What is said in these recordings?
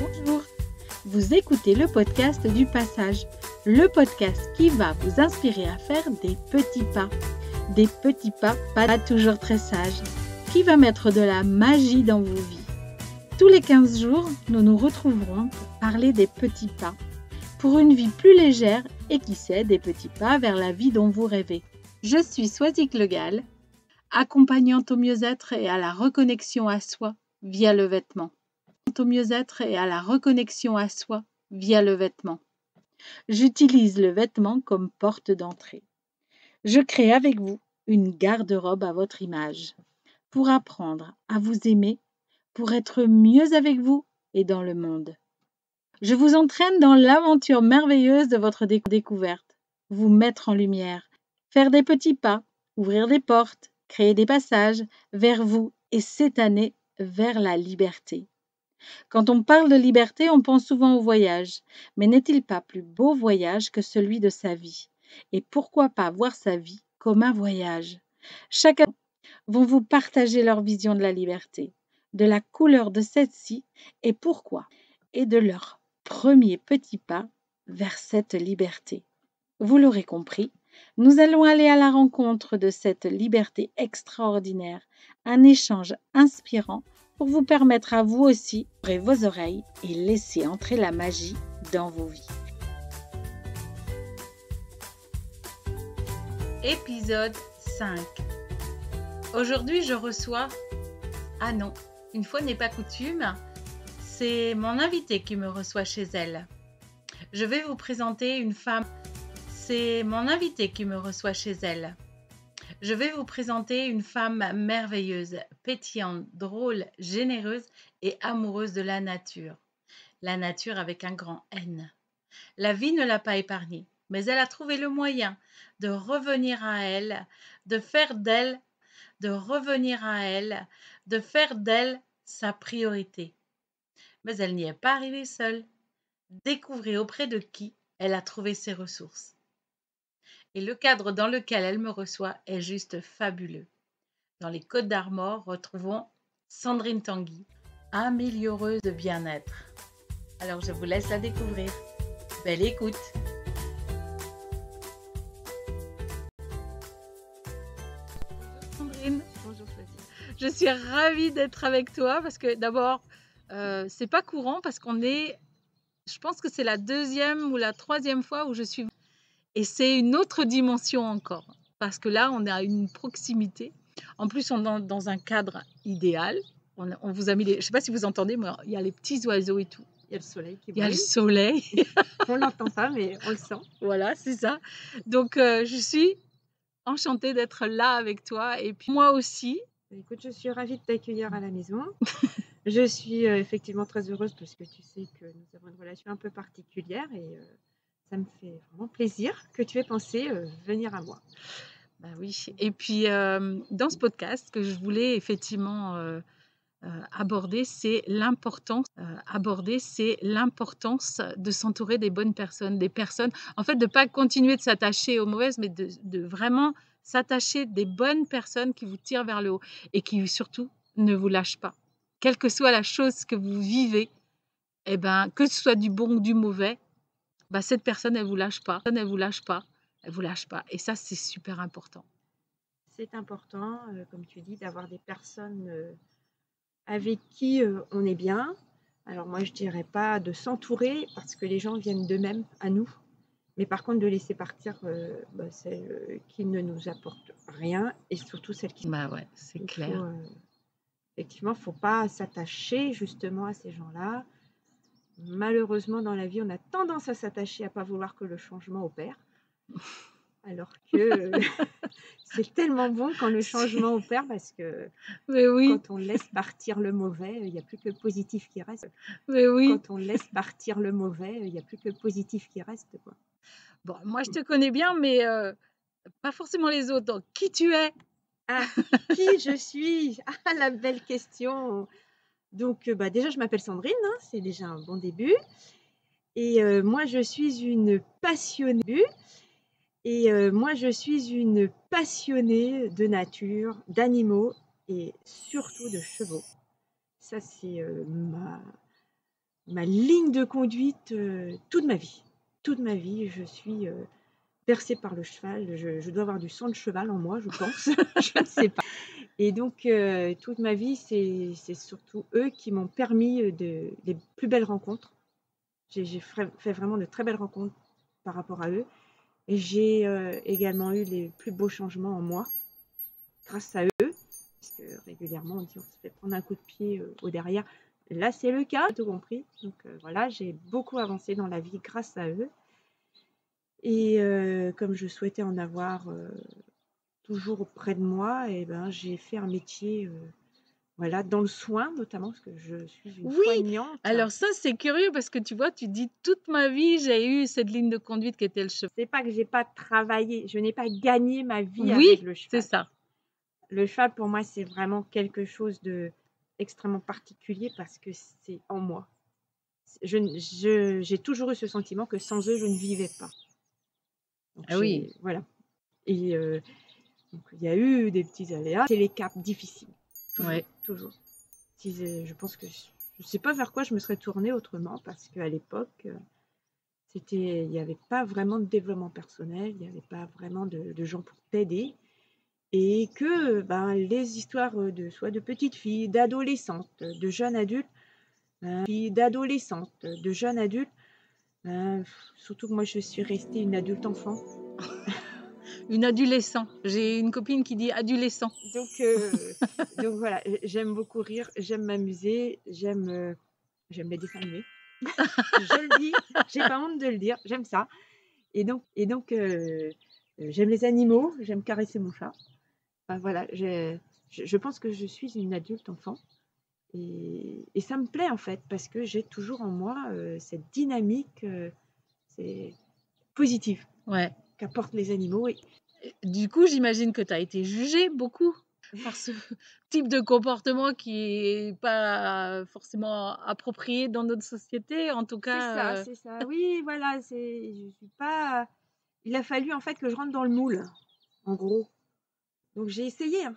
Bonjour, vous écoutez le podcast du Passage, le podcast qui va vous inspirer à faire des petits pas pas toujours très sages, qui va mettre de la magie dans vos vies. Tous les 15 jours, nous nous retrouverons pour parler des petits pas, pour une vie plus légère et qui sait, des petits pas vers la vie dont vous rêvez. Je suis Swazik Le Gall, accompagnante au mieux-être et à la reconnexion à soi via le vêtement. Au mieux-être et à la reconnexion à soi via le vêtement. J'utilise le vêtement comme porte d'entrée. Je crée avec vous une garde-robe à votre image pour apprendre à vous aimer, pour être mieux avec vous et dans le monde. Je vous entraîne dans l'aventure merveilleuse de votre découverte, vous mettre en lumière, faire des petits pas, ouvrir des portes, créer des passages vers vous et cette année vers la liberté. Quand on parle de liberté, on pense souvent au voyage, mais n'est-il pas plus beau voyage que celui de sa vie? Et pourquoi pas voir sa vie comme un voyage? Chacun vont vous partager leur vision de la liberté, de la couleur de celle-ci et pourquoi, et de leur premier petit pas vers cette liberté. Vous l'aurez compris, nous allons aller à la rencontre de cette liberté extraordinaire, un échange inspirant pour vous permettre à vous aussi d'ouvrir vos oreilles et laisser entrer la magie dans vos vies. Épisode 5. Aujourd'hui, je reçois... Ah non, une fois n'est pas coutume, c'est mon invitée qui me reçoit chez elle. Je vais vous présenter une femme. C'est mon invitée qui me reçoit chez elle. Je vais vous présenter une femme merveilleuse, pétillante, drôle, généreuse et amoureuse de la nature. La nature avec un grand N. La vie ne l'a pas épargnée, mais elle a trouvé le moyen de revenir à elle, de faire d'elle sa priorité. Mais elle n'y est pas arrivée seule. Découvrez auprès de qui elle a trouvé ses ressources. Et le cadre dans lequel elle me reçoit est juste fabuleux. Dans les Côtes d'Armor, retrouvons Sandrine Tanguy, amélioreuse de bien-être. Alors je vous laisse la découvrir. Belle écoute! Bonjour Sandrine. Bonjour Swazik. Je suis ravie d'être avec toi parce que d'abord, c'est pas courant parce je pense que c'est la deuxième ou la troisième fois où je suis. Et c'est une autre dimension encore, parce que là, on est à une proximité. En plus, on est dans un cadre idéal. On vous a mis je ne sais pas si vous entendez, mais il y a les petits oiseaux et tout. Il y a le soleil qui Il y a le brille. soleil. On ne l'entend pas, mais on le sent. Voilà, c'est ça. Donc, je suis enchantée d'être là avec toi. Et puis, moi aussi. Écoute, je suis ravie de t'accueillir à la maison. Je suis effectivement très heureuse parce que tu sais que nous avons une relation un peu particulière et ça me fait vraiment plaisir que tu aies pensé venir à moi. Bah oui. Et puis, dans ce podcast que je voulais effectivement aborder, c'est l'importance de s'entourer des bonnes personnes, en fait, de ne pas continuer de s'attacher aux mauvaises, mais de vraiment s'attacher des bonnes personnes qui vous tirent vers le haut et qui surtout ne vous lâchent pas. Quelle que soit la chose que vous vivez, eh ben, que ce soit du bon ou du mauvais, bah, cette personne, elle ne vous lâche pas. Et ça, c'est super important. C'est important, comme tu dis, d'avoir des personnes avec qui on est bien. Alors moi, je dirais pas de s'entourer parce que les gens viennent d'eux-mêmes à nous. Mais par contre, de laisser partir celles qui ne nous apportent rien et surtout celles qui... Bah ouais, c'est clair. Effectivement, il ne faut pas s'attacher justement à ces gens-là. Malheureusement, dans la vie, on a tendance à s'attacher à ne pas vouloir que le changement opère. Alors que c'est tellement bon quand le changement opère parce que Mais oui. quand on laisse partir le mauvais, il n'y a plus que le positif qui reste. Mais oui. Quand on laisse partir le mauvais, il n'y a plus que le positif qui reste, quoi. Bon, moi, je te connais bien, mais pas forcément les autres. Donc, qui tu es? Ah, qui je suis? Ah, la belle question. Donc, déjà, je m'appelle Sandrine, hein, c'est déjà un bon début. Et moi, je suis une passionnée. De nature, d'animaux et surtout de chevaux. Ça, c'est ma ligne de conduite toute ma vie. Toute ma vie, je suis bercée par le cheval. Je dois avoir du sang de cheval en moi, je pense. Je ne sais pas. Et donc, toute ma vie, c'est surtout eux qui m'ont permis les plus belles rencontres. J'ai fait vraiment de très belles rencontres par rapport à eux. Et j'ai également eu les plus beaux changements en moi grâce à eux. Parce que régulièrement, on dit on se fait prendre un coup de pied au derrière. Là, c'est le cas, tout compris. Donc voilà, j'ai beaucoup avancé dans la vie grâce à eux. Et comme je souhaitais en avoir toujours auprès de moi, et ben, j'ai fait un métier voilà, dans le soin notamment, parce que je suis une Oui, soignante. alors ça, c'est curieux parce que tu vois, tu dis toute ma vie, j'ai eu cette ligne de conduite qui était le cheval. C'est pas que j'ai pas travaillé, je n'ai pas gagné ma vie avec Oui, le c'est cheval. ça. Le cheval, pour moi, c'est vraiment quelque chose de extrêmement particulier parce que c'est en moi. J'ai toujours eu ce sentiment que sans eux, je ne vivais pas. Donc Ah oui, voilà. Et donc, il y a eu des petits aléas. C'est les caps difficiles. Toujours, ouais. toujours. Je pense que je ne sais pas vers quoi je me serais tournée autrement parce qu'à l'époque, il n'y avait pas vraiment de développement personnel, il n'y avait pas vraiment de gens pour t'aider. Et que ben, les histoires soit de petites filles, d'adolescentes, de jeunes adultes, de jeunes adultes, surtout que moi je suis restée une adulte enfant. Une adolescent. J'ai une copine qui dit adolescent. Donc voilà, j'aime beaucoup rire, j'aime m'amuser, j'aime les dessins animés. Je le dis, j'ai pas honte de le dire, j'aime ça. Et donc j'aime les animaux, j'aime caresser mon chat. Enfin, voilà, je pense que je suis une adulte enfant. Et ça me plaît en fait, parce que j'ai toujours en moi cette dynamique c'est positive Ouais. qu'apportent les animaux. Du coup, j'imagine que tu as été jugée beaucoup par ce type de comportement qui est pas forcément approprié dans notre société. En tout C'est ça, cas, c'est ça. Oui, voilà, je suis pas. Il a fallu en fait que je rentre dans le moule, en gros. Donc j'ai essayé, hein.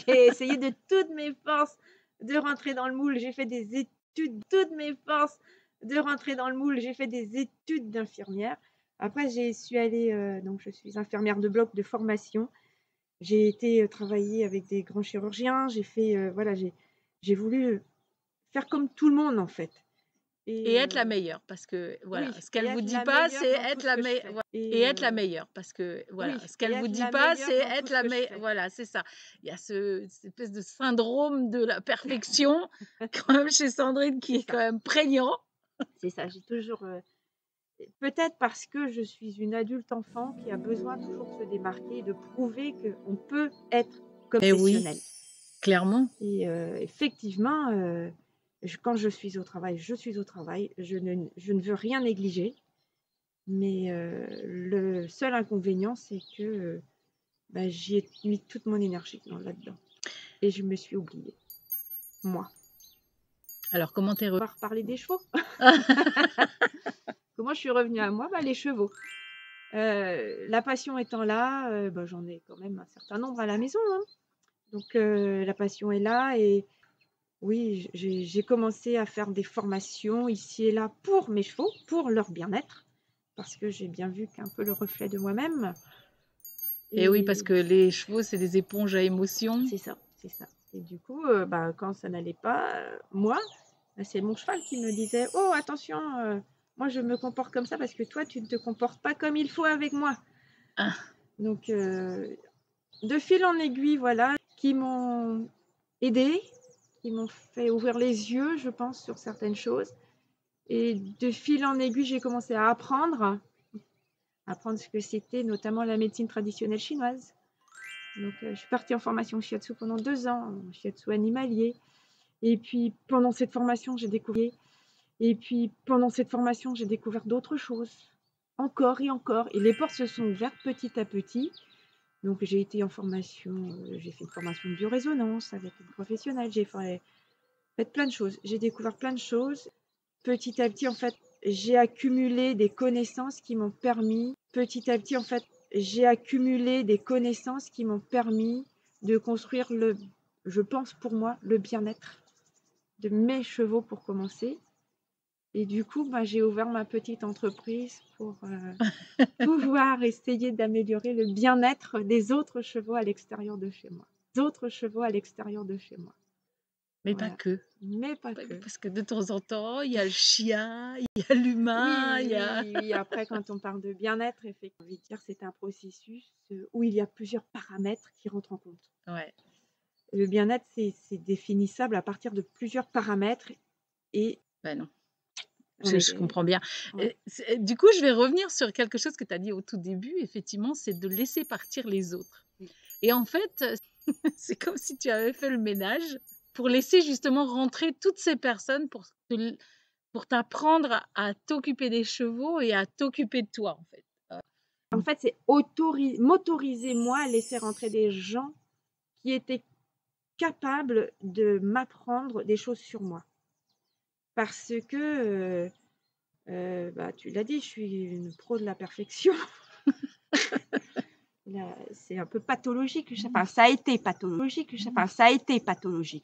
J'ai essayé de toutes mes forces de rentrer dans le moule. J'ai fait des études, toutes mes forces de rentrer dans le moule. J'ai fait des études d'infirmière. Après, j'ai su aller, donc je suis infirmière de bloc de formation. J'ai été travailler avec des grands chirurgiens. J'ai fait, voilà, j'ai voulu faire comme tout le monde en fait. et être la Et meilleure, parce que voilà, oui, ce et qu'elle vous être dit la pas, meilleure c'est dans tout être ce la que je meilleure. fais. Et être la meilleure, parce que voilà, Oui, ce et qu'elle vous être dit la pas, meilleure c'est dans tout être ce la que je meilleure. fais. Voilà, c'est ça. Il y a cette espèce de syndrome de la perfection, quand même, chez Sandrine, qui C'est est quand ça, même prégnant. c'est ça. J'ai toujours, peut-être parce que je suis une adulte enfant qui a besoin toujours de se démarquer et de prouver qu'on peut être comme Eh oui, professionnel. clairement. Et effectivement, quand je suis au travail, je suis au travail. Je ne veux rien négliger. Mais le seul inconvénient, c'est que bah, j'y ai mis toute mon énergie là-dedans. Et je me suis oubliée, moi. Alors, comment t'es On va reparler des chevaux. Comment je suis revenue à moi? Bah, les chevaux. La passion étant là, bah, j'en ai quand même un certain nombre à la maison, hein. Donc la passion est là et oui, j'ai commencé à faire des formations ici et là pour mes chevaux, pour leur bien-être, parce que j'ai bien vu qu'un peu le reflet de moi-même. Et oui, parce Et que les chevaux, c'est des éponges à émotions. c'est ça, c'est ça. Et du coup, bah, quand ça n'allait pas, moi, bah, c'est mon cheval qui me disait: «Oh attention, moi je me comporte comme ça parce que toi tu ne te comportes pas comme il faut avec moi». Ah, Donc de fil en aiguille, voilà, qui m'ont aidée, qui m'ont fait ouvrir les yeux, je pense, sur certaines choses. Et de fil en aiguille, j'ai commencé à apprendre ce que c'était, notamment la médecine traditionnelle chinoise. Donc, je suis partie en formation shiatsu pendant 2 ans, en shiatsu animalier. Et puis, pendant cette formation, j'ai découvert. Et puis, pendant cette formation, j'ai découvert d'autres choses, encore et encore. Et les portes se sont ouvertes petit à petit. Donc, j'ai été en formation, j'ai fait une formation de biorésonance avec une professionnelle. J'ai fait plein de choses. J'ai découvert plein de choses. Petit à petit, en fait, j'ai accumulé des connaissances qui m'ont permis, petit à petit, en fait, j'ai accumulé des connaissances qui m'ont permis de construire je pense pour moi, le bien-être de mes chevaux pour commencer. Et du coup, j'ai ouvert ma petite entreprise pour pouvoir essayer d'améliorer le bien-être des autres chevaux à l'extérieur de chez moi. D'autres chevaux à l'extérieur de chez moi. Mais pas Voilà. que. Mais pas que. Parce que de temps en temps, il y a le chien, il y a l'humain, il y a... Oui. Après, quand on parle de bien-être, effectivement, j'ai envie de dire, c'est un processus où il y a plusieurs paramètres qui rentrent en compte. Ouais. Le bien-être, c'est définissable à partir de plusieurs paramètres et Ben non, on je est, comprends bien. ouais. Du coup, je vais revenir sur quelque chose que tu as dit au tout début, effectivement, c'est de laisser partir les autres. Oui. Et en fait, c'est comme si tu avais fait le ménage pour laisser justement rentrer toutes ces personnes pour t'apprendre à t'occuper des chevaux et à t'occuper de toi, en fait. En fait, c'est m'autoriser, moi, à laisser rentrer des gens qui étaient capables de m'apprendre des choses sur moi. Parce que, tu l'as dit, je suis une pro de la perfection. Là, c'est un peu pathologique, enfin, ça a été pathologique,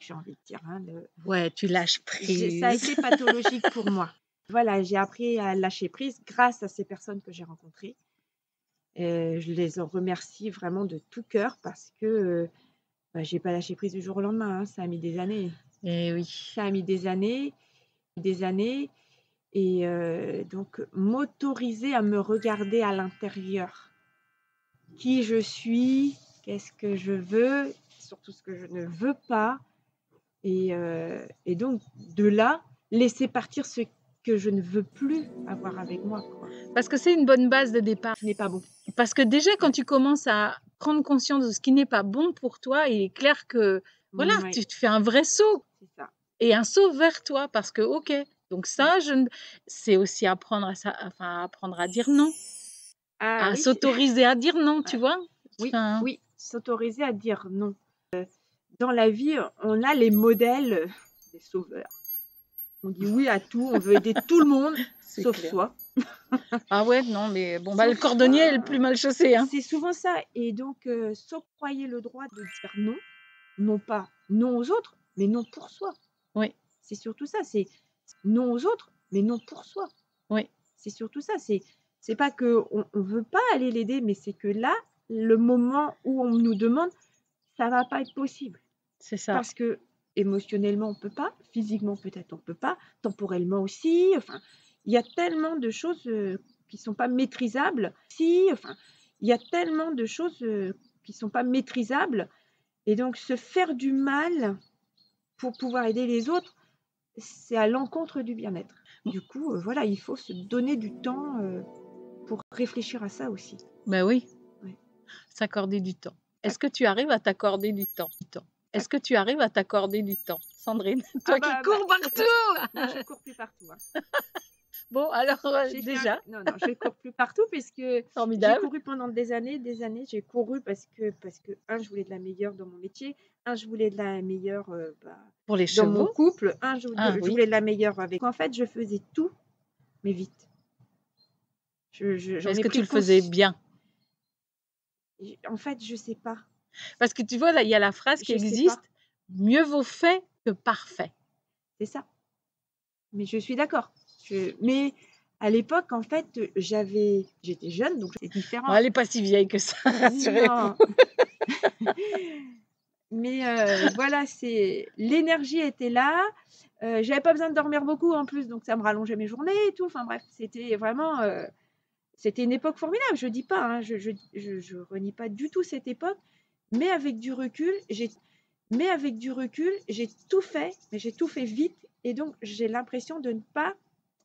j'ai envie de dire, hein, Ouais, tu lâches ça a prise. été pathologique pour moi. Voilà, j'ai appris à lâcher prise grâce à ces personnes que j'ai rencontrées. Je les en remercie vraiment de tout cœur parce que, j'ai pas lâché prise du jour au lendemain, hein, ça a mis des années. Eh oui. Ça a mis des années et donc m'autoriser à me regarder à l'intérieur. Qui je suis, qu'est-ce que je veux, surtout ce que je ne veux pas et donc de là, laisser partir ce que je ne veux plus avoir avec moi, quoi. Parce que c'est une bonne base de départ. Ce n'est pas bon. Parce que déjà, quand tu commences à prendre conscience de ce qui n'est pas bon pour toi, il est clair que, voilà, Oui, tu te fais un vrai saut c'est ça. et un saut vers toi parce que, ok, donc ça, c'est aussi apprendre apprendre à dire non, Ah à oui, s'autoriser à dire non, tu ouais. vois. Oui, Enfin, oui, s'autoriser à dire non. Dans la vie, on a les modèles des sauveurs. On dit oui à tout, on veut aider tout le monde, c'est sauf clair. soi. Ah ouais, non, mais bon, le Sauf cordonnier est le soi. plus mal chaussé, hein. C'est souvent ça. Et donc, s'octroyer le droit de dire non, non pas non aux autres, mais non pour soi. Oui, C'est surtout ça, c'est non aux autres, mais non pour soi. oui, C'est surtout ça, c'est pas qu'on ne veut pas aller l'aider, mais c'est que là, le moment où on nous demande, ça va pas être possible. c'est ça. Parce que émotionnellement, on peut pas, physiquement peut-être on peut pas, temporellement aussi. Enfin, il y a tellement de choses qui sont pas maîtrisables. Enfin, il y a tellement de choses qui sont pas maîtrisables. Et donc, se faire du mal pour pouvoir aider les autres, c'est à l'encontre du bien-être. Du coup, voilà, il faut se donner du temps pour réfléchir à ça aussi. Ben oui, Ouais. s'accorder du temps. Est-ce que tu arrives à t'accorder du temps? Est-ce que tu arrives à t'accorder du temps, Sandrine? Toi qui cours partout. Moi, je cours plus partout. Hein. Bon, alors déjà, Non, je cours plus partout parce que j'ai formidable. couru pendant des années. J'ai couru parce que, je voulais de la meilleure dans mon métier. Je voulais de la meilleure Pour les dans mon chevaux. couple. Je Oui. voulais de la meilleure avec. En fait, je faisais tout, mais vite. J'en Est-ce ai que pris tu le faisais conscience. bien? En fait, je sais pas. Parce que tu vois, là, il y a la phrase qui Je sais existe, pas. mieux vaut fait que parfait. C'est ça. Mais je suis d'accord. Mais à l'époque, en fait, j'étais jeune, donc c'est différent. Bon, elle n'est pas si vieille que ça, rassurez-vous. Non. Mais voilà, l'énergie était là. J'avais pas besoin de dormir beaucoup en plus, donc ça me rallongeait mes journées et tout. Enfin bref, c'était vraiment, c'était une époque formidable. Je dis pas, hein, je renie pas du tout cette époque, mais avec du recul, j'ai tout fait, mais j'ai tout fait vite, et donc j'ai l'impression de ne pas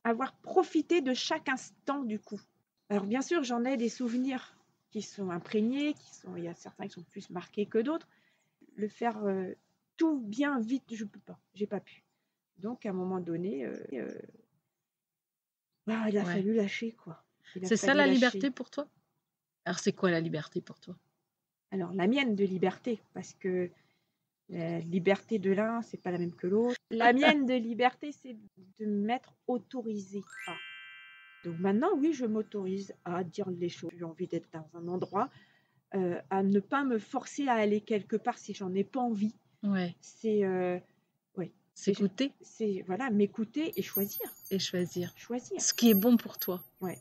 avoir profité de chaque instant du coup. Alors bien sûr, j'en ai des souvenirs qui sont imprégnés, il y a certains qui sont plus marqués que d'autres. Le faire tout bien vite, je peux pas, j'ai pas pu. Donc à un moment donné, il a fallu lâcher quoi. C'est ça la liberté pour toi? Alors c'est quoi la liberté pour toi? Alors la mienne de liberté, parce que la liberté de l'un, c'est pas la même que l'autre. La mienne de liberté, c'est de m'être autorisée à. Donc maintenant, oui, je m'autorise à dire les choses. J'ai envie d'être dans un endroit, à ne pas me forcer à aller quelque part si j'en ai pas envie. Ouais. C'est oui. S'écouter C'est voilà, m'écouter et choisir. et choisir Choisir, ce qui est bon pour toi. ouais,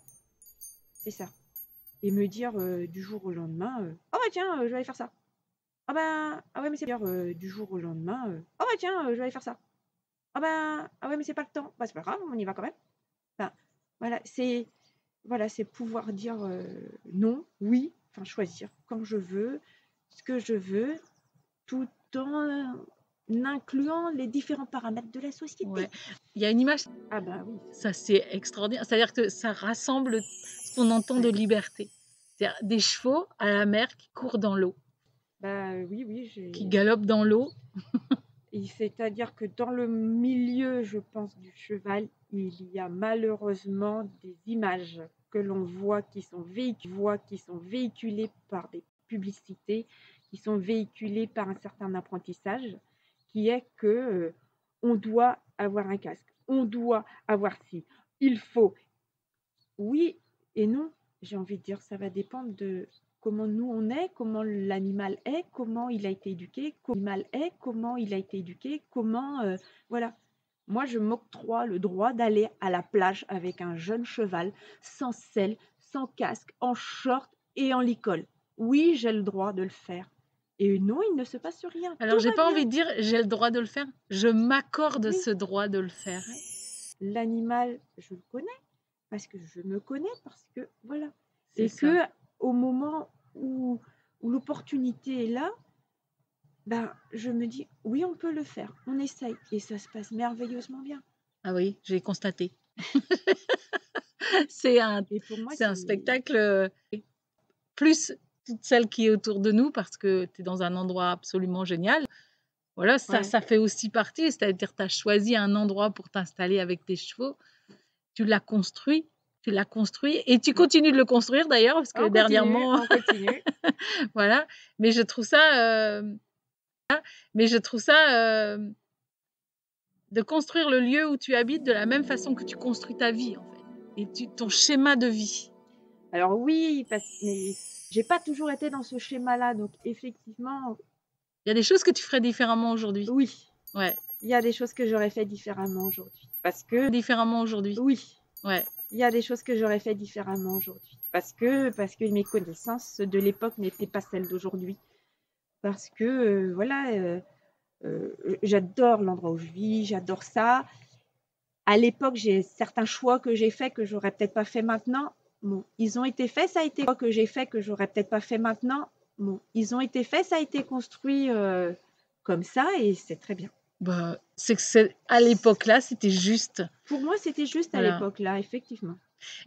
c'est ça. Et me dire, du jour au lendemain, «Oh bah tiens, je vais aller faire ça. Ah bah, ah ouais, mais c'est dire, du jour au lendemain, «Oh bah tiens, je vais aller faire ça. Ah bah, ah ouais, mais c'est pas le temps. Bah, c'est pas grave, on y va quand même». Enfin, voilà, c'est pouvoir dire, non, oui, enfin choisir quand je veux, ce que je veux, tout en incluant les différents paramètres de la société. Ouais. Il y a une image, Ah bah oui, ça c'est extraordinaire. C'est-à-dire que ça rassemble ce qu'on entend de ouais. liberté. C'est-à-dire des chevaux à la mer qui courent dans l'eau, Bah, oui, qui j'ai galopent dans l'eau. et c'est-à-dire que dans le milieu, je pense, du cheval, il y a malheureusement des images que l'on voit qui sont véhiculées par des publicités, qui sont véhiculées par un certain apprentissage, qui est que, on doit avoir un casque, on doit avoir ci, il faut. Oui et non, j'ai envie de dire, ça va dépendre de comment nous on est, comment l'animal est, comment il a été éduqué, comment voilà. Moi, je m'octroie le droit d'aller à la plage avec un jeune cheval, sans selle, sans casque, en short et en licol. Oui, j'ai le droit de le faire. Et non, il ne se passe rien. Alors, Tout j'ai va pas bien. envie de dire j'ai le droit de le faire. Je m'accorde Oui, ce droit de le faire. l'animal, je le connais parce que je me connais, parce que voilà. C'est Et ça. que au moment où l'opportunité est là, ben, je me dis oui, on peut le faire, on essaye et ça se passe merveilleusement bien. Ah oui, j'ai constaté. C'est un, Et pour moi, c'est un spectacle, plus toute celle qui est autour de nous parce que tu es dans un endroit absolument génial. Voilà, ouais, ça fait aussi partie, c'est-à-dire tu as choisi un endroit pour t'installer avec tes chevaux, tu l'as construit, et tu continues de le construire d'ailleurs parce que dernièrement, on continue. voilà. Mais je trouve ça, de construire le lieu où tu habites de la même façon que tu construis ta vie en fait, et ton schéma de vie. Alors oui, mais j'ai pas toujours été dans ce schéma-là, donc effectivement, Il y a des choses que tu ferais différemment aujourd'hui. oui, Ouais, il y a des choses que j'aurais fait différemment aujourd'hui. Parce que différemment aujourd'hui. oui, Ouais, il y a des choses que j'aurais fait différemment aujourd'hui. Parce que mes connaissances de l'époque n'étaient pas celles d'aujourd'hui. Parce que, voilà, j'adore l'endroit où je vis, j'adore ça. À l'époque, j'ai certains choix que j'ai faits que j'aurais peut-être pas fait maintenant. Bon, ils ont été faits, ça a été que j'ai fait que j'aurais peut-être pas fait maintenant. Bon, ils ont été faits, ça a été construit, comme ça et c'est très bien. bah, c'est à l'époque là, c'était juste. Pour moi, c'était juste à Voilà. l'époque là, effectivement.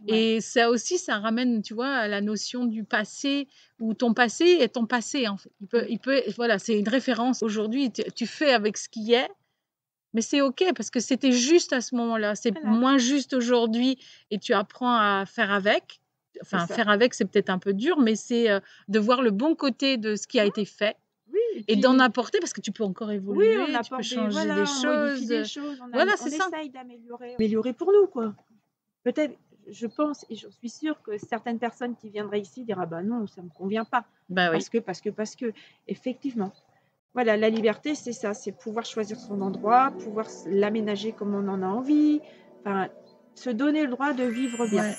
Ouais. Et ça aussi, ça ramène, tu vois, à la notion du passé, où ton passé est ton passé, en fait. Voilà, c'est une référence. Aujourd'hui, tu fais avec ce qui est, mais c'est OK parce que c'était juste à ce moment-là. C'est Voilà, moins juste aujourd'hui et tu apprends à faire avec. c'est Enfin, ça. faire avec, c'est peut-être un peu dur, mais c'est de voir le bon côté de ce qui a été fait Oui et et d'en puis apporter parce que tu peux encore oui, on évoluer, tu peux apporte des changer des voilà, on modifie choses. des choses, Voilà, on c'est ça. essaye d'améliorer pour nous, quoi. Peut-être, je pense et je suis sûre que certaines personnes qui viendraient ici diraient: «Ah bah non, ça me convient pas». Bah oui. Parce que, effectivement. Voilà, la liberté, c'est ça, c'est pouvoir choisir son endroit, pouvoir l'aménager comme on en a envie, enfin, se donner le droit de vivre bien. Ouais.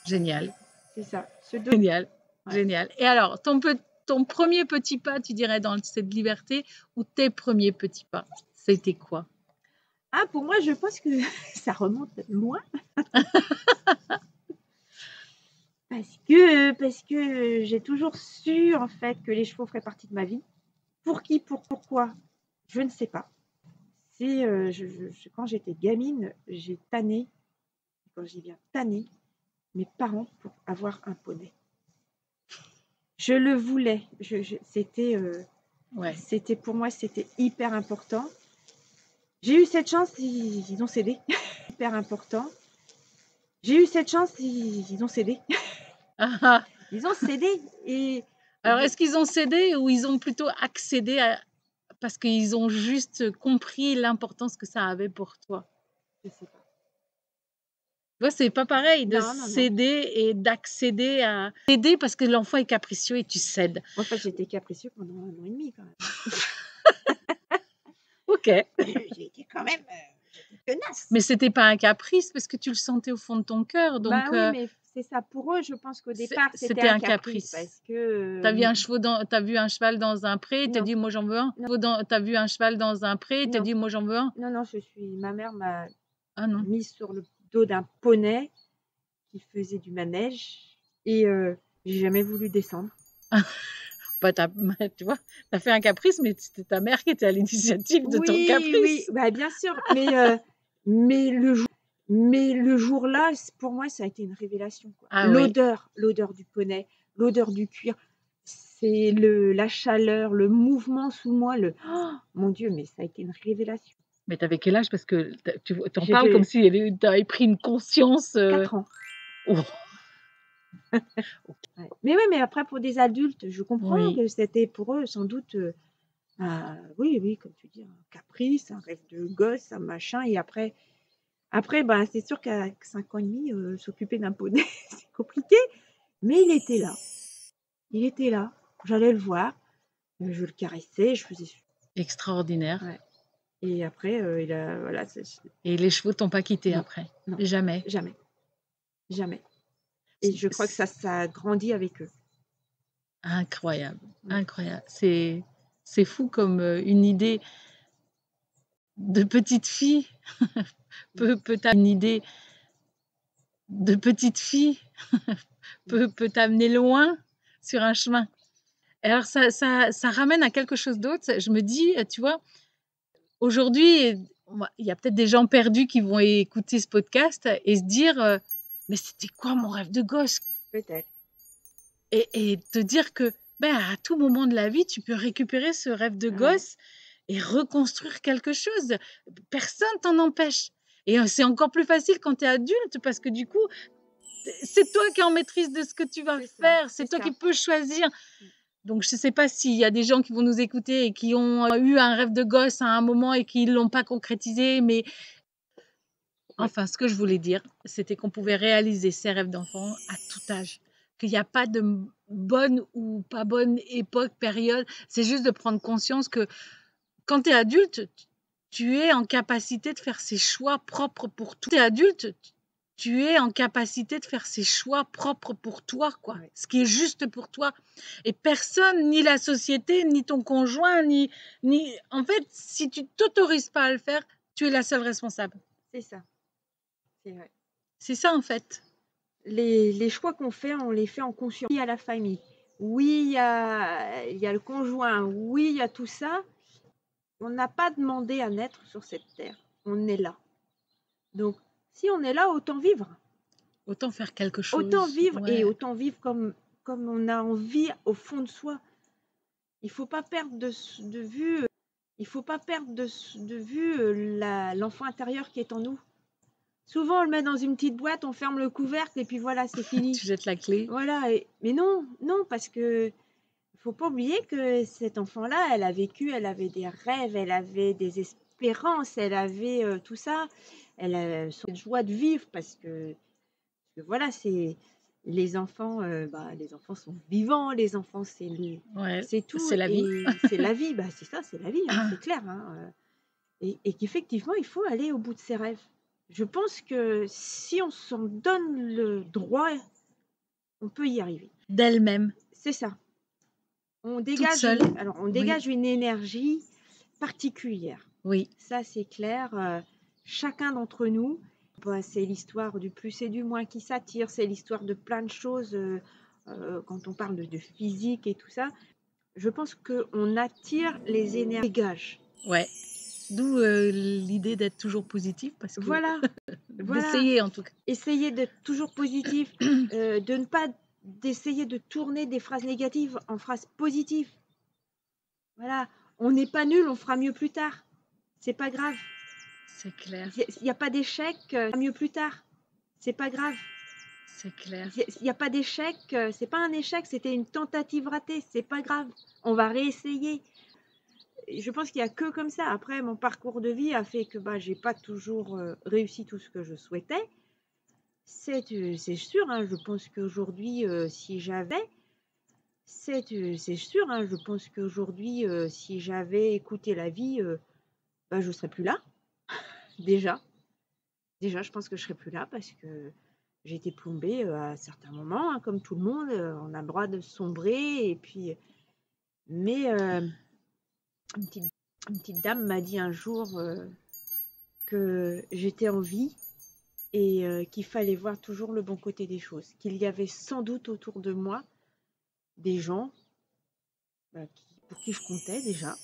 Génial. C'est ça, se donner. Génial, Ouais. génial. Et alors, ton premier petit pas, tu dirais, dans cette liberté, ou tes premiers petits pas, c'était quoi? Ah, pour moi, je pense que ça remonte loin parce que j'ai toujours su, en fait, que les chevaux feraient partie de ma vie. Pour qui, pourquoi? Je ne sais pas. C'est, quand j'étais gamine, j'ai tanné, quand je dis bien tanné, mes parents pour avoir un poney. Je le voulais, c'était, Ouais. c'était pour moi, c'était hyper important. J'ai eu cette chance, ils ont cédé. Hyper important. J'ai eu cette chance, ils ont cédé. Ah, ah. Ils ont cédé et Alors, est-ce qu'ils ont cédé ou ils ont plutôt accédé parce qu'ils ont juste compris l'importance que ça avait pour toi? je sais pas. Tu vois, c'est pas pareil de Non, non, non. céder et d'accéder à céder parce que l'enfant est capricieux et tu cèdes. En fait, j'étais capricieux pendant 1 an et demi quand même. OK. J'ai été quand même j'étais tenace. Mais c'était pas un caprice parce que tu le sentais au fond de ton cœur, Bah donc oui, mais c'est ça. Pour eux, je pense qu'au départ, c'était c'était un un caprice caprice. parce que, Tu as vu t'as vu un cheval dans un pré, tu as non, dit: «Moi, j'en veux un». non, Tu as vu un cheval dans un pré, tu as non, dit: «Moi, j'en veux un». non, ma mère m'a Ah non. mise sur le dos d'un poney qui faisait du manège et j'ai jamais voulu descendre. Bah, tu vois, tu as fait un caprice, mais c'était ta mère qui était à l'initiative de ton Oui, oui, caprice. bah, bien sûr, mais le jour-là, pour moi, ça a été une révélation, quoi. Ah oui. L'odeur du poney, l'odeur du cuir, c'est la chaleur, le mouvement sous moi, mon Dieu, mais ça a été une révélation. Mais tu avais quel âge? Parce que tu en parles comme J'avais si tu avais pris une conscience, 4 ans. oh, Ouais. Mais oui, mais après pour des adultes, je comprends oui. que c'était pour eux sans doute, oui, oui, comme tu dis, un caprice, un rêve de gosse, un machin et après, bah, c'est sûr qu'à 5 ans et demi, s'occuper d'un poney, c'est compliqué, mais il était là. Il était là. J'allais le voir, je le caressais, je faisais Extraordinaire. ouais et après, il a voilà, Et les chevaux t'ont pas quitté non, après? non, Jamais? jamais, jamais et C je crois que c ça a grandi avec eux. Incroyable, Ouais. incroyable. C'est fou comme, une idée de petite fille une idée de petite fille peut t'amener loin sur un chemin. Alors ça ramène à quelque chose d'autre. Je me dis, tu vois, aujourd'hui, il y a peut-être des gens perdus qui vont écouter ce podcast et se dire, «Mais c'était quoi mon rêve de gosse?» Peut-être. Et te dire que, ben, à tout moment de la vie, tu peux récupérer ce rêve de Ouais, gosse et reconstruire quelque chose. Personne t'en empêche. Et c'est encore plus facile quand tu es adulte parce que du coup, c'est toi qui es en maîtrise de ce que tu vas faire, c'est c'est toi qui ça. peux choisir. Mmh. Donc, je ne sais pas s'il y a des gens qui vont nous écouter et qui ont eu un rêve de gosse à un moment et qui ne l'ont pas concrétisé, mais Ouais, enfin, ce que je voulais dire, c'était qu'on pouvait réaliser ses rêves d'enfant à tout âge, qu'il y a pas de bonne ou pas bonne époque, période. C'est juste de prendre conscience que quand tu es adulte, tu es en capacité de faire ses choix propres pour toi. Tu es adulte, tu es en capacité de faire ses choix propres pour toi, quoi. ouais, Ce qui est juste pour toi. Et personne, ni la société, ni ton conjoint, ni... En fait, si tu t'autorises pas à le faire, tu es la seule responsable. c'est ça, c'est vrai. C'est ça, en fait. Les choix qu'on fait, on les fait en conscience. Oui, il y a la famille, oui, il y a le conjoint, oui, il y a tout ça. On n'a pas demandé à naître sur cette terre, on est là. Donc si on est là, autant vivre. Autant faire quelque Autant chose. vivre et Ouais. autant vivre comme on a envie au fond de soi. Il faut pas perdre de vue, il faut pas perdre de vue, l'enfant intérieur qui est en nous. Souvent, on le met dans une petite boîte, on ferme le couvercle et puis voilà, c'est fini. Tu jettes la clé. Voilà mais non, non, parce que faut pas oublier que cet enfant-là, elle a vécu, elle avait des rêves, elle avait des espérances, elle avait, tout ça. Elle a cette joie de vivre parce que voilà, c'est les enfants sont vivants, les enfants, Ouais, c'est tout c'est la vie. et c'est la vie, bah, c'est ça, c'est la vie, hein, c'est clair, hein, et qu'effectivement, il faut aller au bout de ses rêves. Je pense que si on s'en donne le droit, on peut y arriver. D'elle-même, C'est ça. toute seule. On Oui, dégage une énergie particulière. oui. Ça, c'est clair, chacun d'entre nous, bah, c'est l'histoire du plus et du moins qui s'attire, c'est l'histoire de plein de choses, quand on parle de physique et tout ça. Je pense qu'on attire les énergies dégage. Ouais. D'où l'idée d'être toujours positif, parce que Voilà, voilà. d'essayer en tout cas. Essayer d'être toujours positif, de ne pas d'essayer de tourner des phrases négatives en phrases positives. Voilà, on n'est pas nul, on fera mieux plus tard. C'est pas grave. C'est clair, Il y a pas d'échec, mieux plus tard. C'est pas grave. c'est clair. Il y a pas d'échec, c'est pas un échec, c'était une tentative ratée, c'est pas grave. On va réessayer. Et je pense qu'il y a que comme ça. Après, mon parcours de vie a fait que bah, j'ai pas toujours réussi tout ce que je souhaitais. C'est sûr, hein, je pense qu'aujourd'hui, si j'avais, c'est sûr, hein, je pense qu'aujourd'hui, si j'avais écouté la vie, bah, je ne serais plus là, déjà. Déjà, je pense que je ne serais plus là parce que j'ai été plombée à certains moments, hein, comme tout le monde. On a le droit de sombrer. Et puis, mais une petite dame m'a dit un jour que j'étais en vie et qu'il fallait voir toujours le bon côté des choses. Qu'il y avait sans doute autour de moi des gens pour qui je comptais déjà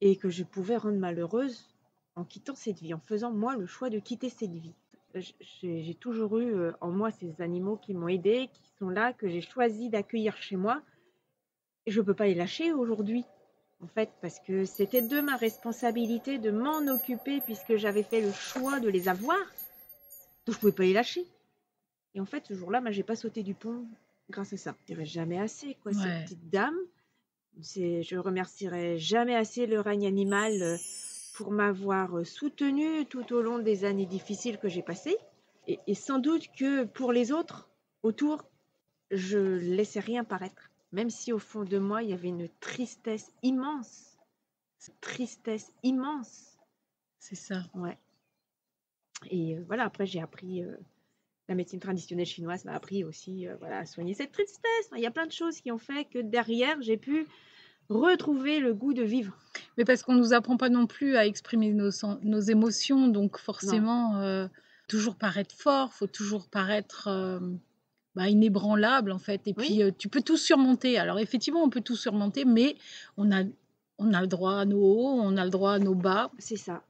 et que je pouvais rendre malheureuse en quittant cette vie, en faisant moi le choix de quitter cette vie. J'ai toujours eu en moi ces animaux qui m'ont aidée, qui sont là, que j'ai choisi d'accueillir chez moi. Et je ne peux pas les lâcher aujourd'hui, en fait, parce que c'était de ma responsabilité de m'en occuper puisque j'avais fait le choix de les avoir. Donc je ne pouvais pas les lâcher. Et en fait, ce jour-là, j'ai pas sauté du pont grâce à ça. Je ne dirai jamais assez, quoi, cette Ouais. petite dame. Je remercierai jamais assez le règne animal pour m'avoir soutenue tout au long des années difficiles que j'ai passées. Et sans doute que pour les autres autour, je ne laissais rien paraître. Même si au fond de moi, il y avait une tristesse immense. Tristesse immense. C'est ça. Ouais. Et voilà, après, j'ai appris... la médecine traditionnelle chinoise m'a appris aussi à soigner cette tristesse. Il y a plein de choses qui ont fait que derrière, j'ai pu retrouver le goût de vivre. Mais parce qu'on ne nous apprend pas non plus à exprimer nos émotions, donc forcément, toujours paraître fort, faut toujours paraître inébranlable en fait. Et puis, tu peux tout surmonter. Alors effectivement, on peut tout surmonter, mais on a le droit à nos hauts, on a le droit à nos bas. C'est ça.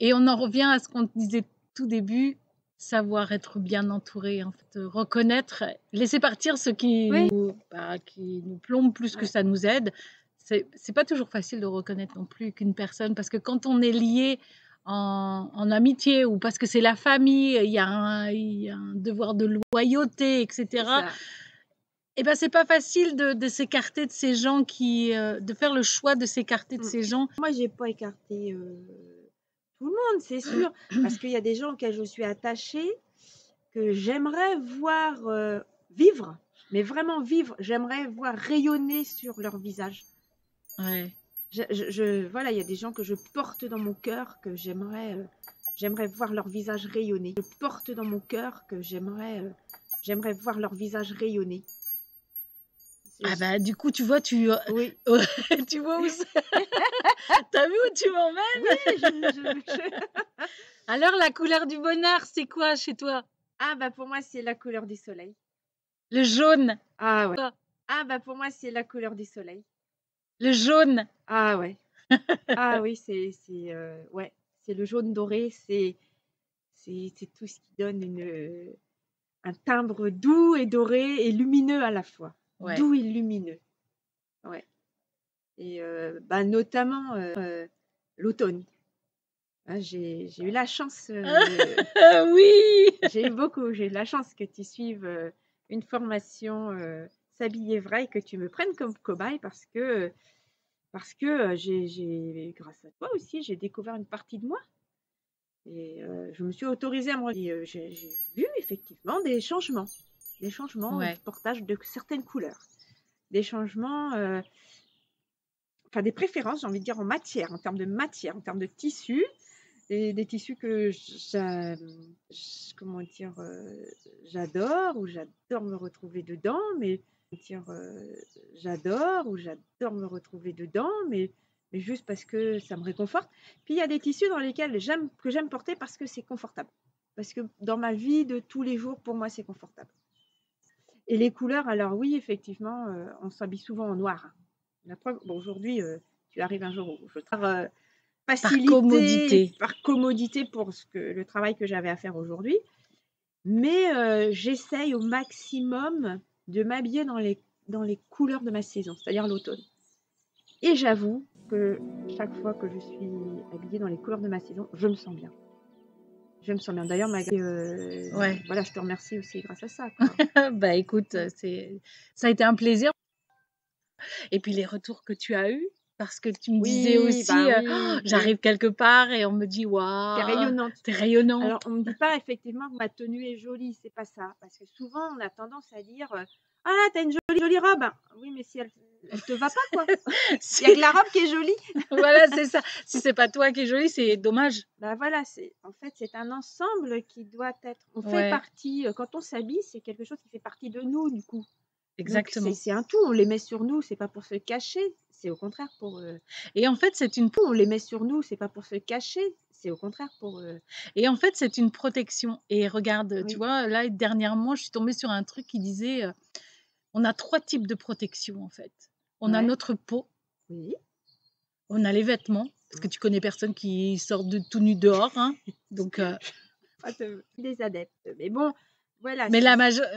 Et on en revient à ce qu'on disait tout début, savoir être bien entouré, en fait, reconnaître, laisser partir ce qui nous plombe plus que ça nous aide. C'est pas toujours facile de reconnaître non plus qu'une personne, parce que quand on est lié en amitié ou parce que c'est la famille, il y a un devoir de loyauté, etc. Et ben c'est pas facile de s'écarter de ces gens de faire le choix de s'écarter de ces gens. Moi, j'ai pas écarté tout le monde, c'est sûr, parce qu'il y a des gens auxquels je suis attachée que j'aimerais voir vivre, mais vraiment vivre. J'aimerais voir rayonner sur leur visage. Ouais. Voilà, il y a des gens que je porte dans mon cœur que j'aimerais voir leur visage rayonner. Je porte dans mon cœur que j'aimerais voir leur visage rayonner. Ah bah du coup tu vois oui. Tu vois où c'est. T'as vu où tu m'emmènes? Oui, Alors la couleur du bonheur c'est quoi chez toi? Ah bah pour moi c'est la couleur du soleil. Le jaune. Ah ouais. Ah bah pour moi c'est la couleur du soleil. Le jaune. Ah ouais. Ah oui, c'est le jaune doré, c'est tout ce qui donne un timbre doux et doré et lumineux à la fois. Ouais. Doux et lumineux. Ouais. Et notamment l'automne. Hein, j'ai eu la chance. Oui. J'ai eu la chance que tu suives une formation S'habiller vrai et que tu me prennes comme cobaye parce que grâce à toi aussi, j'ai découvert une partie de moi. Et je me suis autorisée à me regarder. J'ai vu effectivement des changements du portage de certaines couleurs. Des changements, des préférences, j'ai envie de dire, en termes de matière, en termes de tissus. Des tissus que j'adore, ou j'adore me retrouver dedans, mais juste parce que ça me réconforte. Puis il y a des tissus dans lesquels j'aime porter parce que c'est confortable. Parce que dans ma vie de tous les jours, pour moi, c'est confortable. Et les couleurs, alors oui, effectivement, on s'habille souvent en noir. La preuve, aujourd'hui, tu arrives un jour où je travaille par commodité pour le travail que j'avais à faire aujourd'hui. Mais j'essaye au maximum de m'habiller dans les couleurs de ma saison, c'est-à-dire l'automne. Et j'avoue que chaque fois que je suis habillée dans les couleurs de ma saison, je me sens bien. D'ailleurs, voilà, je te remercie aussi grâce à ça. Bah écoute, ça a été un plaisir. Et puis les retours que tu as eus, parce que tu me disais aussi, j'arrive quelque part et on me dit waouh, t'es rayonnante. Alors on me dit pas effectivement ma tenue est jolie, c'est pas ça, parce que souvent on a tendance à dire ah t'as une jolie robe. Oui, mais si elle te va pas, quoi. Il y a C'est- que la robe qui est jolie. Voilà, c'est ça. Si c'est pas toi qui es jolie, c'est dommage. Bah voilà, en fait, c'est un ensemble qui doit être. On fait Ouais, partie, quand on s'habille, c'est quelque chose qui fait partie de nous, du coup. Donc, exactement. c'est un tout. On les met sur nous, c'est pas pour se cacher, c'est au contraire pour. Et en fait, c'est une On les met sur nous, c'est pas pour se cacher, c'est au contraire pour. Et en fait, c'est une protection. Et regarde, tu Oui, vois, là, dernièrement, je suis tombée sur un truc qui disait, on a 3 types de protection, en fait. On a ouais, notre peau, oui. on a les vêtements, parce que tu connais personne qui sort de tout nu dehors, hein. Donc, Pas des adeptes. Mais bon, voilà, mais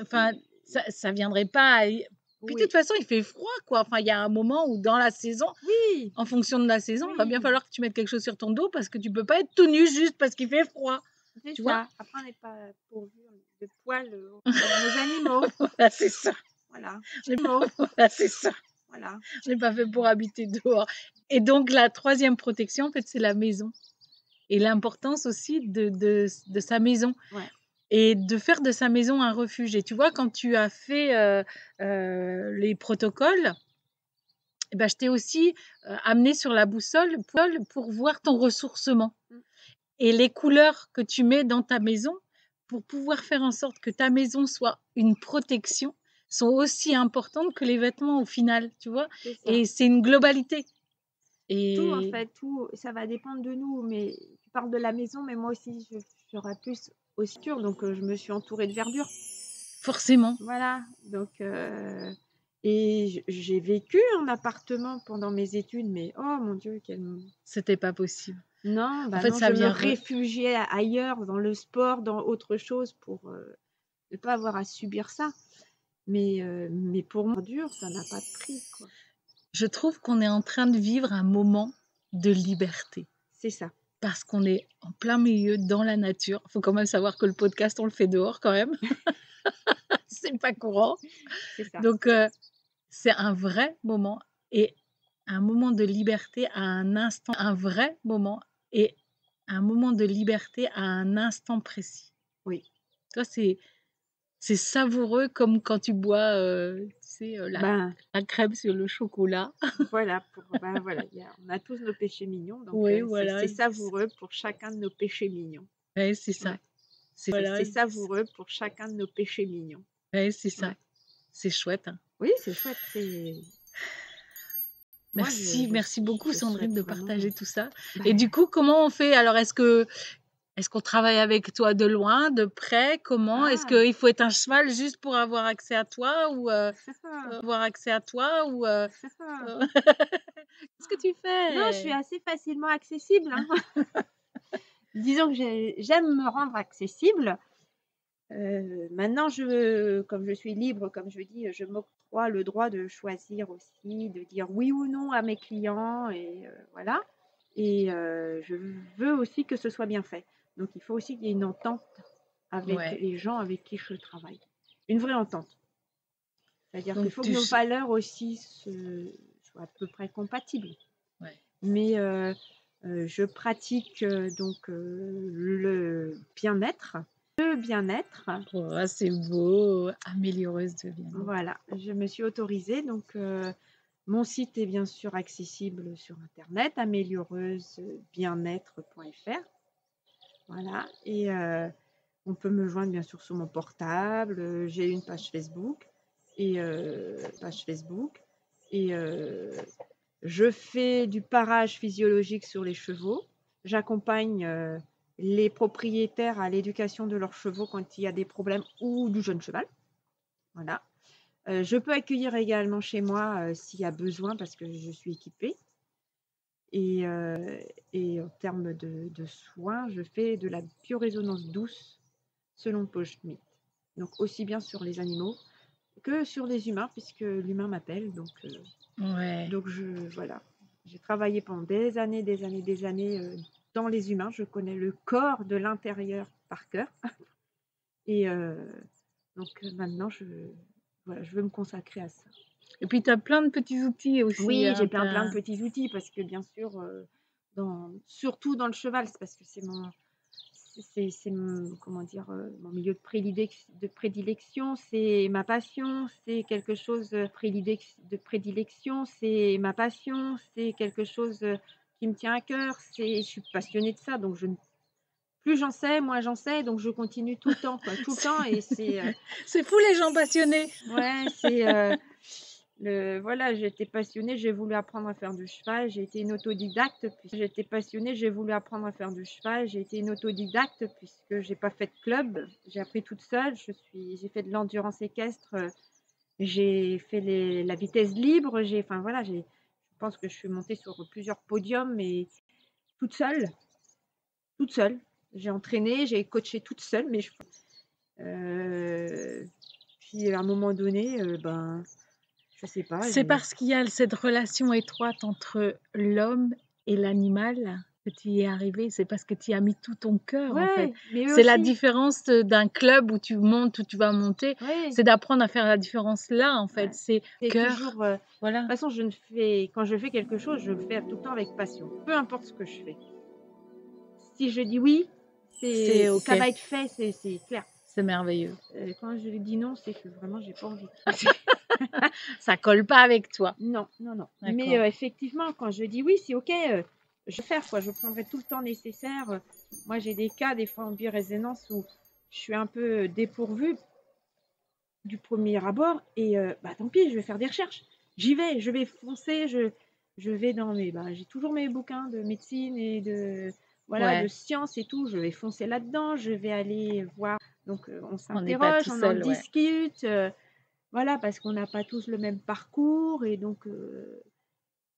enfin, ça viendrait pas. Puis de toute oui, façon, il fait froid, quoi. Enfin, il y a un moment où dans la saison, oui, en fonction de la saison, il va bien oui, falloir que tu mettes quelque chose sur ton dos parce que tu peux pas être tout nu juste parce qu'il fait froid. c'est Tu vois? ça. Après, on n'est pas pourvu de poils comme nos animaux. Voilà, c'est ça. Voilà. Je l'ai Animaux, voilà, c'est ça. voilà. Je l'ai pas fait pour habiter dehors. Et donc la troisième protection, en fait, c'est la maison et l'importance aussi de sa maison Ouais. et de faire de sa maison un refuge. Et tu vois, quand tu as fait, les protocoles, eh ben, je t'ai aussi, amené sur la boussole pour voir ton ressourcement Mm. et les couleurs que tu mets dans ta maison pour pouvoir faire en sorte que ta maison soit une protection, sont aussi importantes que les vêtements au final, tu vois? C'est ça. Et c'est une globalité. Tout, en Et fait, tout, ça va dépendre de nous. Mais tu parles de la maison, mais moi aussi, j'aurais plus aussi sûr. Donc, je me suis entourée de verdure. forcément, Voilà. Donc, et j'ai vécu en appartement pendant mes études, mais oh mon Dieu, c'était pas possible. non, En bah fait, non, ça je me vient réfugiais ailleurs, dans le sport, dans autre chose, pour ne pas avoir à subir ça. Mais pour moi, dur, ça n'a pas de prix, quoi. je trouve qu'on est en train de vivre un moment de liberté C'est ça, parce qu'on est en plein milieu dans la nature. Il faut quand même savoir que le podcast, on le fait dehors quand même. C'est pas courant. c'est ça. Donc, c'est un vrai moment et un moment de liberté à un instant, un vrai moment et un moment de liberté à un instant précis. Oui. Toi, c'est savoureux comme quand tu bois, tu sais, Ben, la crème sur le chocolat. voilà, ben voilà, on a tous nos péchés mignons, donc Oui, c'est voilà, c'est savoureux pour chacun de nos péchés mignons. ouais, c'est ça. Ouais. C'est voilà, C'est savoureux pour chacun de nos péchés mignons. ouais, c'est ça. Ouais. C'est chouette, hein. Oui, c'est chouette. Moi, Merci beaucoup je Sandrine souhaite de vraiment. partager tout ça. Ben, Et du coup, comment on fait? Alors, est-ce qu'on travaille avec toi de loin, de près? Comment? Est-ce ah, qu'il faut être un cheval juste pour avoir accès à toi ou avoir accès à toi ou qu'est-ce que tu non, je suis fais? assez facilement accessible, hein. Disons que j'aime me rendre accessible. Maintenant, comme je suis libre, comme je dis, je m'octroie le droit de choisir aussi, de dire oui ou non à mes clients, et voilà. Et je veux aussi que ce soit bien fait. Donc, il faut aussi qu'il y ait une entente avec Ouais. les gens avec qui je travaille. Une vraie entente. C'est-à-dire qu'il Donc faut que nos valeurs aussi soient à peu près compatibles. ouais. Mais je pratique donc le bien-être. Le bien-être, Oh, c'est beau, amélioreuse de bien-être. voilà, je me suis autorisée. Donc, mon site est bien sûr accessible sur Internet, amélioreusebien-être.fr. Voilà, et on peut me joindre bien sûr sur mon portable. J'ai une page Facebook et je fais du parage physiologique sur les chevaux. J'accompagne les propriétaires à l'éducation de leurs chevaux quand il y a des problèmes ou du jeune cheval. Voilà. Je peux accueillir également chez moi s'il y a besoin parce que je suis équipée. Et en termes de soins, je fais de la biorésonance douce selon Paul Schmitt. Donc aussi bien sur les animaux que sur les humains, puisque l'humain m'appelle. Donc Ouais. voilà. J'ai travaillé pendant des années dans les humains. Je connais le corps de l'intérieur par cœur. Et donc maintenant, voilà, je veux me consacrer à ça. Et puis tu as plein de petits outils aussi, Oui, hein, j'ai plein de petits outils parce que bien sûr, surtout dans le cheval, c'est parce que c'est comment dire, mon milieu de prédilection, c'est ma passion, c'est quelque chose de prédilection, c'est ma passion, c'est quelque chose qui me tient à cœur. Je suis passionnée de ça, donc plus j'en sais, moins j'en sais, donc je continue tout le temps, quoi, tout le temps. Et C'est fou les gens passionnés. ouais, voilà, j'étais passionnée, j'ai voulu apprendre à faire du cheval, j'ai été une autodidacte, puis j'étais passionnée, j'ai voulu apprendre à faire du cheval, j'ai été une autodidacte puisque j'ai pas fait de club, j'ai appris toute seule, j'ai fait de l'endurance équestre, j'ai fait la vitesse libre, enfin voilà, je pense que je suis montée sur plusieurs podiums, mais toute seule, toute seule. J'ai entraîné, j'ai coaché toute seule, mais puis à un moment donné, ben, je sais pas, C'est parce qu'il y a cette relation étroite entre l'homme et l'animal que tu y es arrivé. C'est parce que tu y as mis tout ton cœur, en fait. ouais, mais eux C'est la aussi. différence d'un club où tu montes, où tu vas monter. Ouais, C'est d'apprendre à faire la différence là, en fait. ouais. C'est C'est cœur. toujours, de Voilà. toute façon, quand je fais quelque chose, je le fais tout le temps avec passion, peu importe ce que je fais. Si je dis oui, C'est OK. ça va être fait, c'est clair. C'est merveilleux. Quand je dis non, c'est que vraiment, j'ai pas envie. Ça colle pas avec toi. Non, non, non. D'accord. Mais effectivement, quand je dis oui, c'est OK, je vais faire, quoi. Je prendrai tout le temps nécessaire. Moi, j'ai des cas, des fois en biorésonance, où je suis un peu dépourvue du premier abord, et bah, tant pis, je vais faire des recherches. J'y vais, je vais foncer, je vais dans j'ai toujours mes bouquins de médecine et de Ouais. sciences et tout, je vais foncer là-dedans, je vais aller voir. Donc on On n'est pas s'interroge, tout on en seul, ouais. discute, voilà, parce qu'on n'a pas tous le même parcours, et donc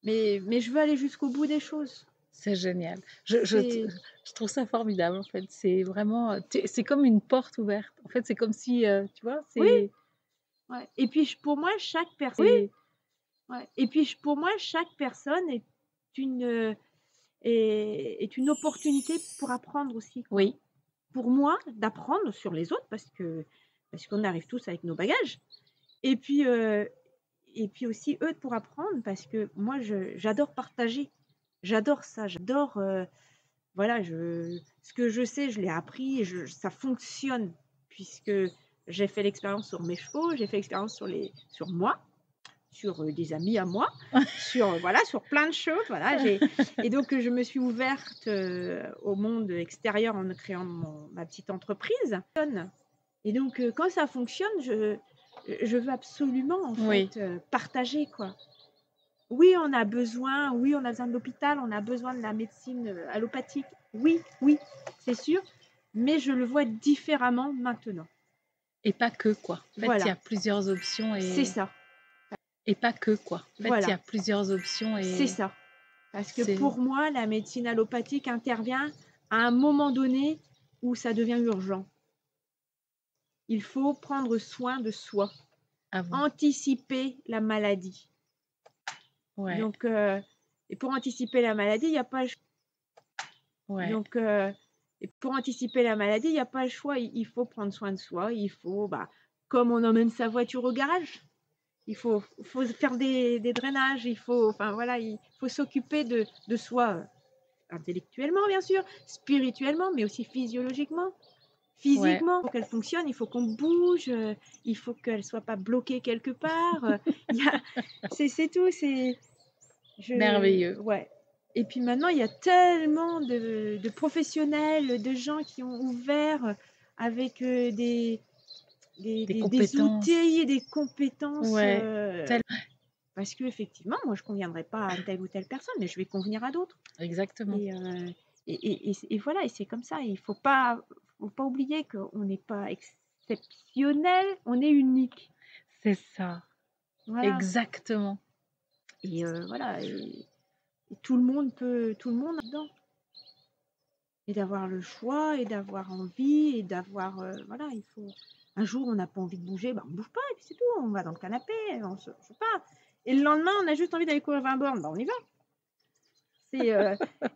mais je veux aller jusqu'au bout des choses. C'est génial. C'est Je trouve ça formidable, en fait. C'est vraiment, c'est comme une porte ouverte. En fait, c'est comme si, tu vois, oui, c'est ouais. Et puis pour moi, chaque personne, ouais. Et puis pour moi, chaque personne une est une opportunité pour apprendre aussi, quoi. oui, Pour moi, d'apprendre sur les autres, parce qu'on arrive tous avec nos bagages. Et puis aussi eux pour apprendre, parce que moi j'adore partager. J'adore ça, j'adore, voilà, ce que je sais, je l'ai appris, et ça fonctionne, puisque j'ai fait l'expérience sur mes chevaux, j'ai fait l'expérience sur moi, sur des amis à moi, sur plein de choses. Voilà, et donc je me suis ouverte au monde extérieur en créant ma petite entreprise. Et donc quand ça fonctionne, je veux absolument, en oui, fait, partager, quoi. Oui, on a besoin de l'hôpital, on a besoin de la médecine allopathique. Oui, oui, c'est sûr, mais je le vois différemment maintenant. et pas que, quoi. En fait, il y Voilà, a plusieurs options c'est ça. et pas que, quoi. En fait, il y Voilà, a plusieurs options c'est et ça. Parce que c'est pour moi, la médecine allopathique intervient à un moment donné où ça devient urgent. Il faut prendre soin de soi, à vous. anticiper la maladie. Ouais, Donc, et pour anticiper la maladie, il n'y a pas le choix. ouais, Donc, et pour anticiper la maladie, il n'y a pas le choix. Il faut prendre soin de soi. Il faut, comme on emmène sa voiture au garage, il faut faire des drainages. Enfin voilà, il faut s'occuper de soi, intellectuellement bien sûr, spirituellement, mais aussi physiologiquement. ouais. Physiquement, pour qu'elle fonctionne, il faut qu'on bouge, il faut qu'elle ne soit pas bloquée quelque part. C'est tout, Merveilleux. ouais. Et puis maintenant, il y a tellement de professionnels, de gens qui ont ouvert avec des compétences. outils et des compétences. Ouais, Parce qu'effectivement, moi, je ne conviendrai pas à telle ou telle personne, mais je vais convenir à d'autres. exactement. Et voilà, et c'est comme ça. Il ne faut pas oublier qu'on n'est pas exceptionnel, on est unique. C'est ça, Voilà. exactement. Et voilà. Et tout le monde là-dedans. Et d'avoir le choix, et d'avoir envie, et d'avoir, voilà, il faut. Un jour, on n'a pas envie de bouger, on ne bouge pas, et puis c'est tout. On va dans le canapé, on se, je sais pas. Et le lendemain, on a juste envie d'aller courir 20 bornes, on y va.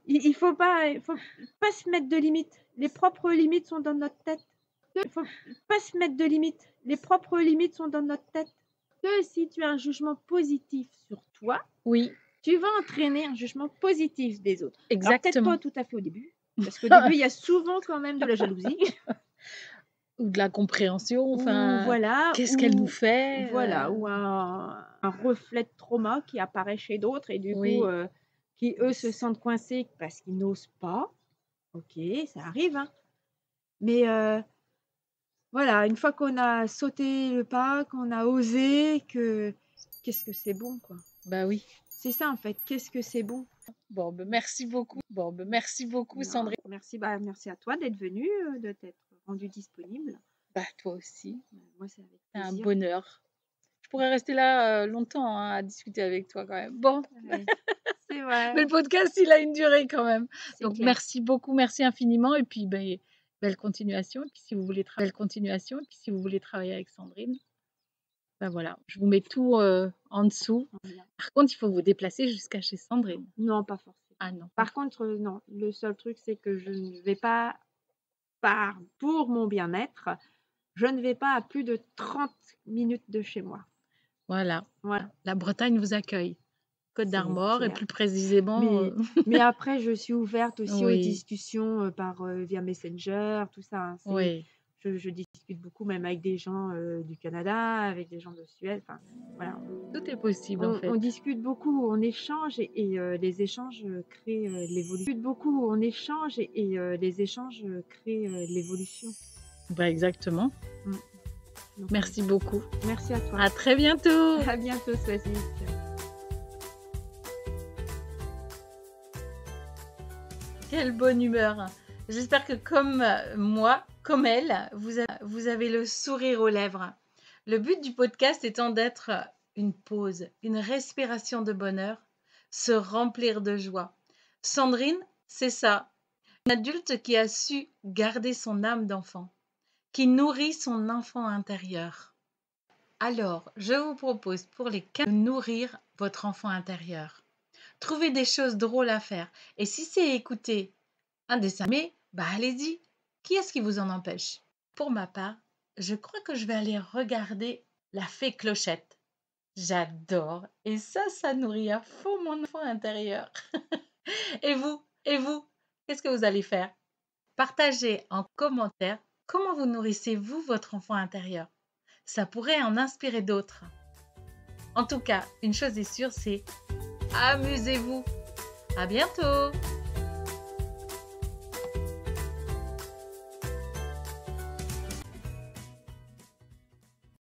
Il faut pas se mettre de limites. Les propres limites sont dans notre tête. Il faut pas se mettre de limites. Les propres limites sont dans notre tête. Que si tu as un jugement positif sur toi, Oui, tu vas entraîner un jugement positif des autres. Alors peut-être exactement. pas tout à fait au début. Parce qu'au début, il y a souvent quand même de la jalousie. Ou de la compréhension, Ou enfin, voilà, qu'est-ce qu'elle nous fait? voilà, ou un reflet de trauma qui apparaît chez d'autres et du coup, Oui, qui eux se sentent coincés parce qu'ils n'osent pas. OK, ça arrive, hein. Mais voilà, une fois qu'on a sauté le pas, qu'on a osé, qu'est-ce que c'est bon, quoi. bah oui. C'est ça en fait, qu'est-ce que c'est bon. Bon, ben merci beaucoup. Bon, ben merci beaucoup, Non, Sandrine. merci à toi d'être venue, de t'être rendue disponible. Bah, toi aussi, Moi, c'est avec c'est un plaisir. bonheur. Je pourrais rester là longtemps hein, à discuter avec toi quand même. Bon, Ouais, c'est mais vrai, le podcast, il a une durée quand même. c'est Donc, clair. merci beaucoup, merci infiniment. Et puis, ben, belle continuation. Et puis, si vous voulez travailler avec Sandrine, ben voilà, je vous mets tout en dessous. Par contre, il faut vous déplacer jusqu'à chez Sandrine. Non, pas forcément. Ah non. Par contre, non, le seul truc, c'est que je ne vais pas, pour mon bien-être, je ne vais pas à plus de 30 minutes de chez moi. Voilà. Voilà. La Bretagne vous accueille. Côte C'est d'Armor et clair. plus précisément. Mais après, je suis ouverte aussi aux Oui, discussions via Messenger, tout ça. Hein. oui, Je discute beaucoup même avec des gens du Canada, avec des gens de Suède. Enfin, voilà. tout est possible en fait. On discute beaucoup, on échange et les échanges créent l'évolution. On discute beaucoup, on échange et les échanges créent l'évolution. Bah exactement. Donc, Merci beaucoup. merci à toi. À très bientôt. À bientôt, Swazit. Quelle bonne humeur. J'espère que comme moi, comme elle, vous avez le sourire aux lèvres. Le but du podcast étant d'être une pause, une respiration de bonheur, se remplir de joie. Sandrine, c'est ça. Une adulte qui a su garder son âme d'enfant, qui nourrit son enfant intérieur. Alors, je vous propose pour les 15 de nourrir votre enfant intérieur. Trouvez des choses drôles à faire. Et si c'est écouter un dessin animé, bah allez-y. Qui est-ce qui vous en empêche? Pour ma part, je crois que je vais aller regarder La Fée Clochette. J'adore. Et ça nourrit à fond mon enfant intérieur. Et vous, qu'est-ce que vous allez faire? Partagez en commentaire comment vous nourrissez-vous votre enfant intérieur. Ça pourrait en inspirer d'autres. En tout cas, une chose est sûre, c'est amusez-vous. À bientôt!